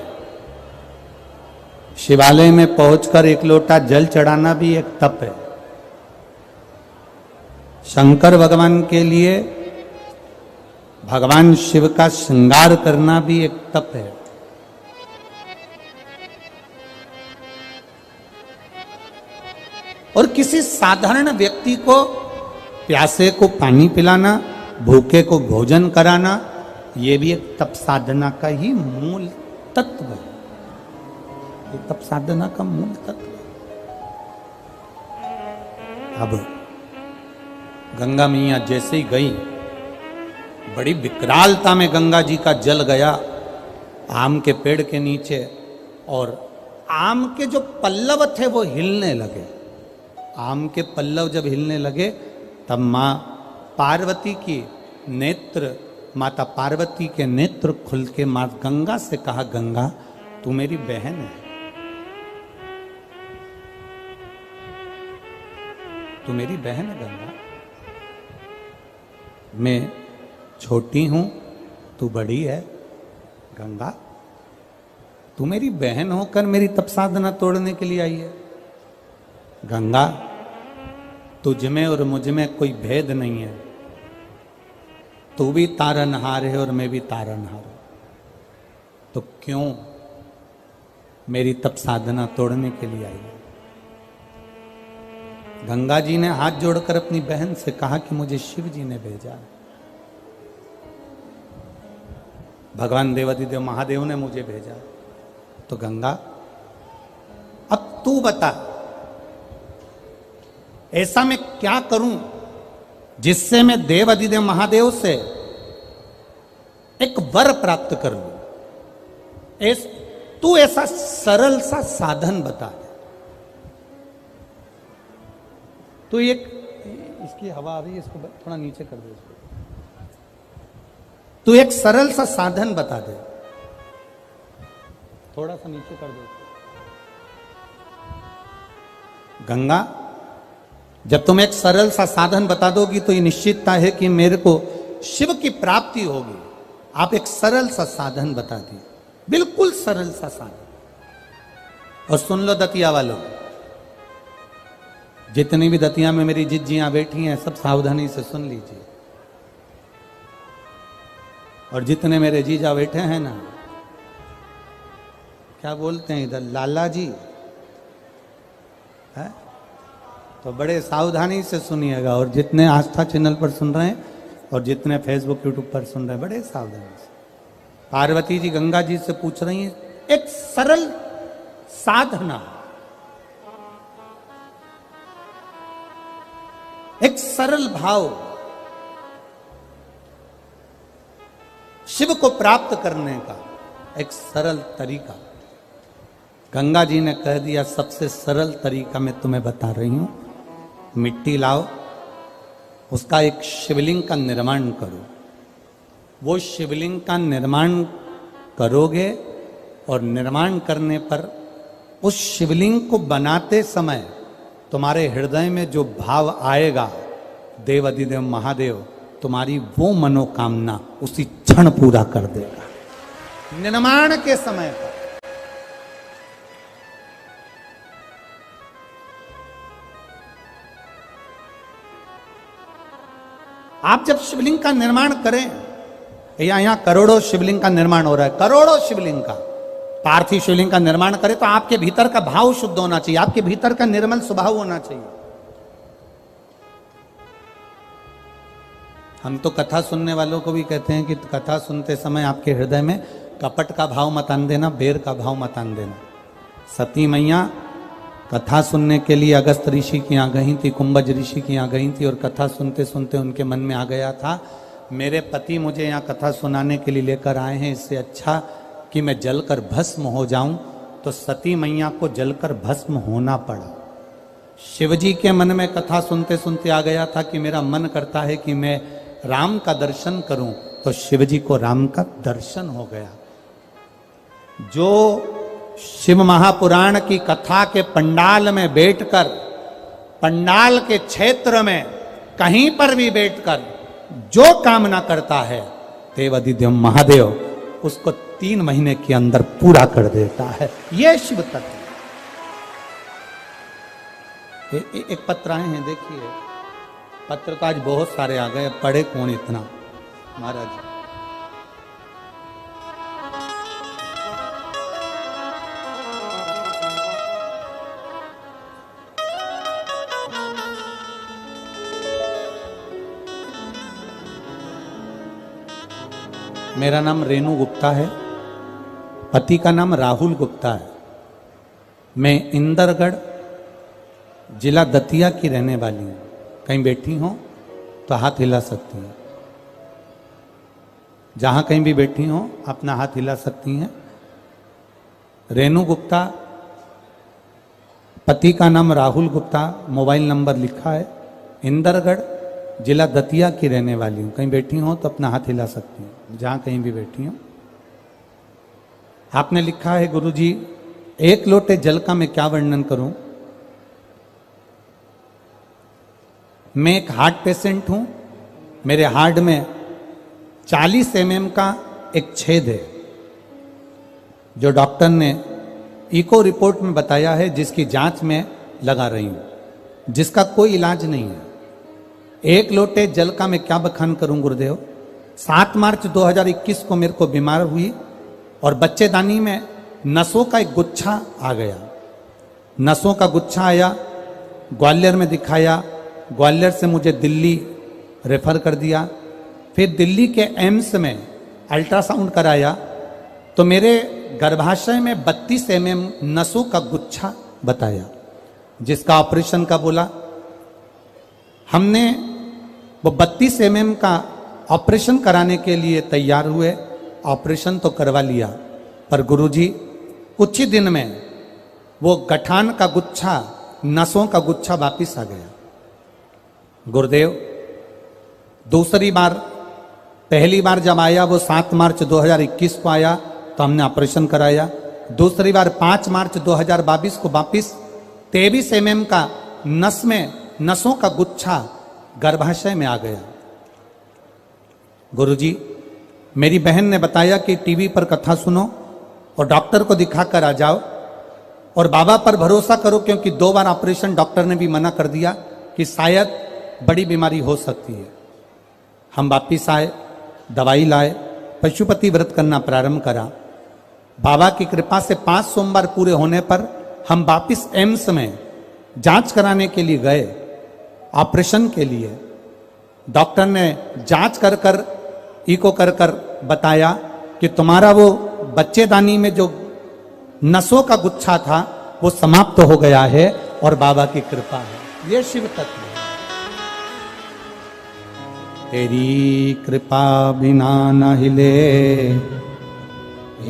शिवालय में पहुंचकर एक लोटा जल चढ़ाना भी एक तप है। शंकर भगवान के लिए भगवान शिव का श्रृंगार करना भी एक तप है। और किसी साधारण व्यक्ति को, प्यासे को पानी पिलाना, भूखे को भोजन कराना, यह भी एक तप साधना का ही मूल तत्व है। ये तप साधना का मूल तत्व है। अब गंगा मैया जैसे ही गई, बड़ी विकरालता में गंगा जी का जल गया आम के पेड़ के नीचे, और आम के जो पल्लव थे वो हिलने लगे। आम के पल्लव जब हिलने लगे तब माँ पार्वती की नेत्र, माता पार्वती के नेत्र खुल के माँ गंगा से कहा, गंगा तू मेरी बहन है, तू मेरी बहन है गंगा, मैं छोटी हूं तू बड़ी है, गंगा तू मेरी बहन होकर मेरी तप साधना तोड़ने के लिए आई है। गंगा तुझ में और मुझ में कोई भेद नहीं है, तू भी तारनहार है और मैं भी तारनहार हूं, तो क्यों मेरी तप साधना तोड़ने के लिए आई है। गंगा जी ने हाथ जोड़कर अपनी बहन से कहा कि मुझे शिव जी ने भेजा, भगवान देवादिदेव महादेव ने मुझे भेजा। तो गंगा अब तू बता, ऐसा मैं क्या करूं जिससे मैं देवादिदेव महादेव से एक वर प्राप्त कर लूं। तू ऐसा सरल सा साधन बता दे। तो एक इसकी हवा आ रही है, इसको थोड़ा नीचे कर दो इसको। तू एक सरल सा साधन बता दे, थोड़ा सा नीचे कर दो। गंगा जब तुम एक सरल सा साधन बता दोगी तो ये निश्चितता है कि मेरे को शिव की प्राप्ति होगी। आप एक सरल सा साधन बता दिए, बिल्कुल सरल सा साधन। और सुन लो दतिया वालों, जितनी भी दतिया में मेरी जिज्जियां बैठी हैं सब सावधानी से सुन लीजिए। और जितने मेरे जीजा बैठे हैं ना, क्या बोलते हैं इधर, लाला जी है, तो बड़े सावधानी से सुनिएगा। और जितने आस्था चैनल पर सुन रहे हैं और जितने फेसबुक यूट्यूब पर सुन रहे हैं, बड़े सावधानी से। पार्वती जी गंगा जी से पूछ रही हैं एक सरल साधना, एक सरल भाव शिव को प्राप्त करने का एक सरल तरीका गंगा जी ने कह दिया। सबसे सरल तरीका मैं तुम्हें बता रही हूं, मिट्टी लाओ, उसका एक शिवलिंग का निर्माण करो। वो शिवलिंग का निर्माण करोगे और निर्माण करने पर उस शिवलिंग को बनाते समय तुम्हारे हृदय में जो भाव आएगा, देवाधिदेव महादेव तुम्हारी वो मनोकामना उसी क्षण पूरा कर देगा। निर्माण के समय पर आप जब शिवलिंग का निर्माण करें, यहां करोड़ों शिवलिंग का निर्माण हो रहा है, करोड़ों शिवलिंग का, पार्थिव शिवलिंग का निर्माण करें तो आपके भीतर का भाव शुद्ध होना चाहिए, आपके भीतर का निर्मल स्वभाव होना चाहिए। हम तो कथा सुनने वालों को भी कहते हैं कि कथा सुनते समय आपके हृदय में कपट का भाव मत आन देना, बेर का भाव मत आन देना। सती मैया कथा सुनने के लिए अगस्त ऋषि की यहाँ गई थी, कुंभज ऋषि की यहाँ गई थी, और कथा सुनते सुनते उनके मन में आ गया था, मेरे पति मुझे यहाँ कथा सुनाने के लिए लेकर आए हैं, इससे अच्छा कि मैं जलकर भस्म हो जाऊं। तो सती मैया को जलकर भस्म होना पड़ा। शिवजी के मन में कथा सुनते सुनते आ गया था कि मेरा मन करता है कि मैं राम का दर्शन करूं, तो शिवजी को राम का दर्शन हो गया। जो शिव महापुराण की कथा के पंडाल में बैठकर, पंडाल के क्षेत्र में कहीं पर भी बैठकर जो कामना करता है, देवाधिदेव महादेव उसको 3 महीने के अंदर पूरा कर देता है। यह शिव तत्व। एक पत्र आए हैं, देखिए पत्र तो आज बहुत सारे आ गए, पढ़े कौन इतना महाराज। मेरा नाम रेणु गुप्ता है, पति का नाम राहुल गुप्ता है। मैं इंदरगढ़ जिला दतिया की रहने वाली हूँ। कहीं बैठी हो तो हाथ हिला सकती हैं, जहाँ कहीं भी बैठी हो अपना हाथ हिला सकती हैं। रेणु गुप्ता, पति का नाम राहुल गुप्ता, मोबाइल नंबर लिखा है, इंदरगढ़ जिला दतिया की रहने वाली हूँ। कहीं बैठी हो तो अपना हाथ हिला सकती हैं, जहाँ कहीं भी बैठी हो। आपने लिखा है, गुरुजी 1 लोटे जल का मैं क्या वर्णन करूं। मैं एक हार्ट पेशेंट हूं, मेरे हार्ट में 40 mm का एक छेद है, जो डॉक्टर ने इको रिपोर्ट में बताया है, जिसकी जांच में लगा रही हूं, जिसका कोई इलाज नहीं है। 1 लोटे जल का मैं क्या बखान करूं गुरुदेव। 7 मार्च 2021 को मेरे को बीमार हुई और बच्चेदानी में नसों का एक गुच्छा आ गया। नसों का गुच्छा आया, ग्वालियर में दिखाया, ग्वालियर से मुझे दिल्ली रेफर कर दिया। फिर दिल्ली के एम्स में अल्ट्रासाउंड कराया तो मेरे गर्भाशय में 32 mm नसों का गुच्छा बताया, जिसका ऑपरेशन का बोला। हमने वो 32 mm का ऑपरेशन कराने के लिए तैयार हुए, ऑपरेशन तो करवा लिया, पर गुरुजी कुछ ही दिन में वो गठान का गुच्छा, नसों का गुच्छा वापिस आ गया। गुरुदेव दूसरी बार, पहली बार जब आया वो 7 मार्च 2021 को आया तो हमने ऑपरेशन कराया। दूसरी बार 5 मार्च 2022 को वापिस 23 mm का नस में नसों का गुच्छा गर्भाशय में आ गया। गुरुजी, मेरी बहन ने बताया कि टीवी पर कथा सुनो और डॉक्टर को दिखाकर आ जाओ और बाबा पर भरोसा करो, क्योंकि 2 बार ऑपरेशन डॉक्टर ने भी मना कर दिया कि शायद बड़ी बीमारी हो सकती है। हम वापिस आए, दवाई लाए, पशुपति व्रत करना प्रारंभ करा। बाबा की कृपा से 5 सोमवार पूरे होने पर हम वापिस एम्स में जांच कराने के लिए गए, ऑपरेशन के लिए। डॉक्टर ने जांच कर कर, इको कर कर बताया कि तुम्हारा वो बच्चेदानी में जो नसों का गुच्छा था वो समाप्त हो गया है और बाबा की कृपा है। ये शिव तत्व है। तेरी कृपा बिना न हिले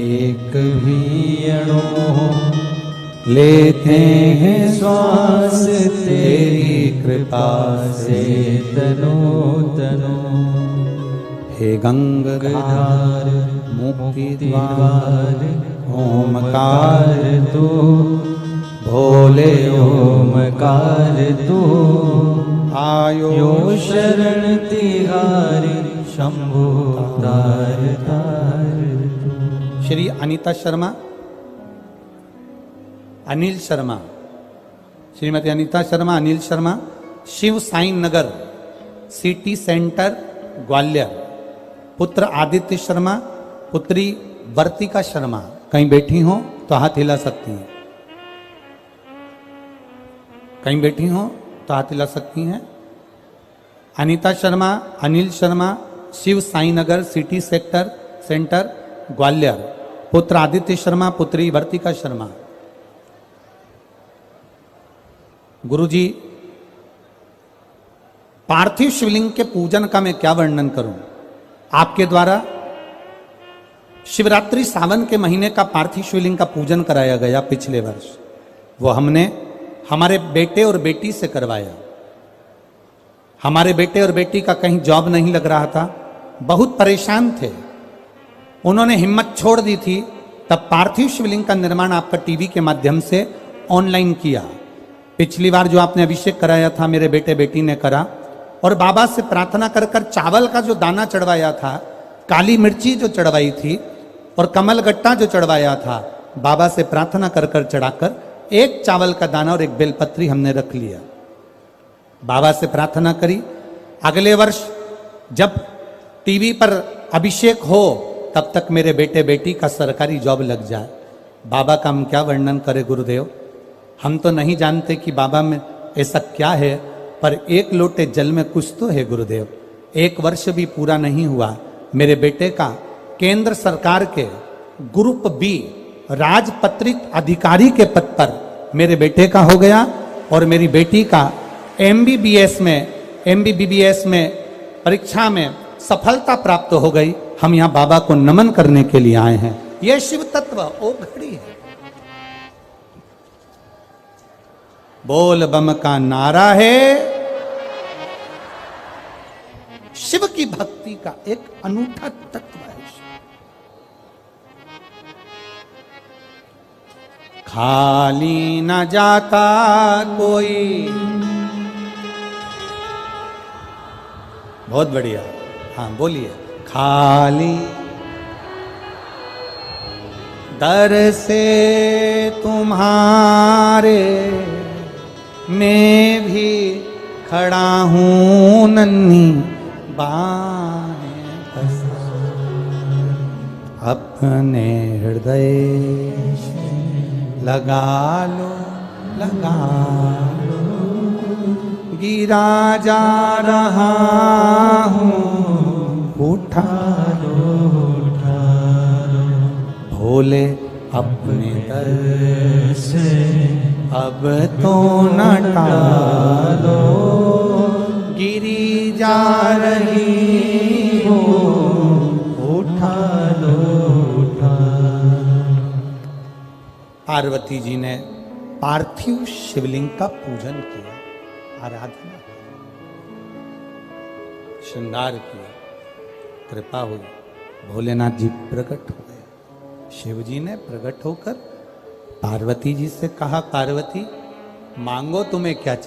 एक भी अणु लेते हैं श्वास तेरी कृपा से तनो तनो। हे गंगाधार मुक्ति द्वार ओमकार तू भोले ओमकार तू आयो यो शरण तिहारी शंभु तार तार तू। Shri Anita Sharma, Anil Sharma, Shrimati Anita Sharma, Anil Sharma, Shiv Sai Nagar city centre Gwalior. पुत्र आदित्य शर्मा, पुत्री वर्तिका शर्मा। कहीं बैठी हो तो हाथ हिला सकती हैं, कहीं बैठी हो तो हाथ हिला सकती हैं। Anita Sharma, Anil Sharma, Shiv Sai Nagar city centre Gwalior. पुत्र आदित्य शर्मा, पुत्री वर्तिका शर्मा। गुरुजी, पार्थिव शिवलिंग के पूजन का मैं क्या वर्णन करूं। आपके द्वारा शिवरात्रि सावन के महीने का पार्थिव शिवलिंग का पूजन कराया गया पिछले वर्ष। वो हमने हमारे बेटे और बेटी से करवाया। हमारे बेटे और बेटी का कहीं जॉब नहीं लग रहा था, बहुत परेशान थे। उन्होंने हिम्मत छोड़ दी थी। तब पार्थिव शिवलिंग का निर्माण आपका टीवी के माध्यम से ऑनलाइन किया। पिछली बार जो आपने अभिषेक कराया था मेरे बेटे बेटी ने करा, और बाबा से प्रार्थना कर कर चावल का जो दाना चढ़वाया था, काली मिर्ची जो चढ़वाई थी और कमल गट्टा जो चढ़वाया था, बाबा से प्रार्थना कर कर चढ़ाकर एक चावल का दाना और एक बेलपत्री हमने रख लिया। बाबा से प्रार्थना करी अगले वर्ष जब टीवी पर अभिषेक हो तब तक मेरे बेटे बेटी का सरकारी जॉब लग जाए। बाबा का हम क्या वर्णन करें गुरुदेव, हम तो नहीं जानते कि बाबा में ऐसा क्या है, पर एक लोटे जल में कुछ तो है गुरुदेव। एक वर्ष भी पूरा नहीं हुआ, मेरे बेटे का केंद्र सरकार के ग्रुप बी राजपत्रित अधिकारी के पद पर मेरे बेटे का हो गया, और मेरी बेटी का एमबीबीएस में परीक्षा में सफलता प्राप्त हो गई। हम यहाँ बाबा को नमन करने के लिए आए हैं। यह शिव तत्व ओ घड़ी है। बोल बम का नारा है, शिव की भक्ति का एक अनूठा तत्व है। खाली न जाता कोई, बहुत बढ़िया, हाँ बोलिए। खाली दर से तुम्हारे मैं भी खड़ा हूं नन्ही बाहें पसार, अपने हृदय लगा लो गिरा जा रहा हूँ, उठा लो भोले अपने दर से अब तो न टालो, गिरी जा रही हो, उठा लो पार्वती जी ने पार्थिव शिवलिंग का पूजन किया, आराधना, श्रृंगार किया, कृपा हुई, भोलेनाथ जी प्रकट हो गए। शिव जी ने प्रकट होकर पार्वती जी से कहा, पार्वती मांगो तुम्हें क्या चाहिए।